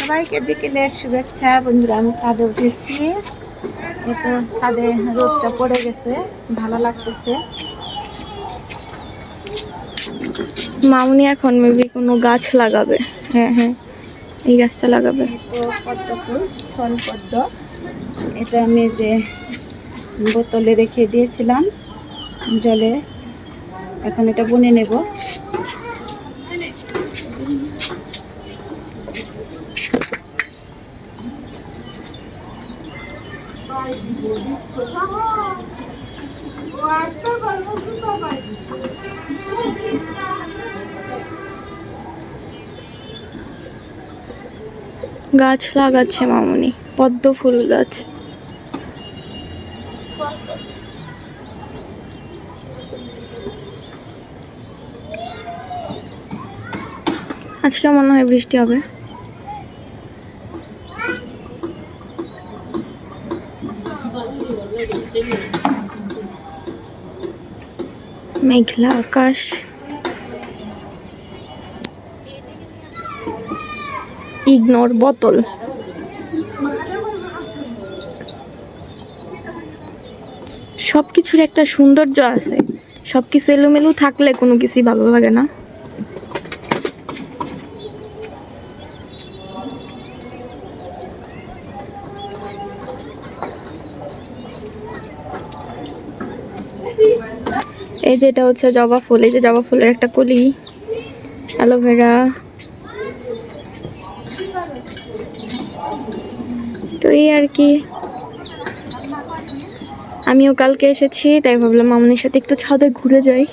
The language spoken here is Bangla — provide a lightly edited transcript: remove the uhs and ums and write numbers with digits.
সবাইকে বিকেলের শুভেচ্ছা বন্ধুরা। আমি ছাদে উঠেছি, এতো ছাদে রোদটা পড়ে গেছে, ভালো লাগতেছে। মামুনি এখন মেবি কোনো গাছ লাগাবে। হ্যাঁ হ্যাঁ, এই গাছটা লাগাবে। তো পদ্ম ফুল, স্থল পদ্ম, এটা আমি যে বোতলে রেখে দিয়েছিলাম জলে, এখন এটা বুনে নেব। গাছ লাগাচ্ছে মামুনি, পদ্ম ফুল গাছ। আজকে মনে হয় বৃষ্টি হবে। মেঘলা আকাশ, ইগনোর বোতল। সবকিছুর একটা সৌন্দর্য আছে, সবকিছু এলোমেলো থাকলে কোনো কিছুই ভালো লাগে না। এই যে এটা হচ্ছে জবা ফুল, এই যে জবা ফুলের একটা কলি, অ্যালোভেরা। তো এই আর কি, আমিও কালকে এসেছি, তাই ভাবলাম মামুনির সাথে একটু ছাদে ঘুরে যাই।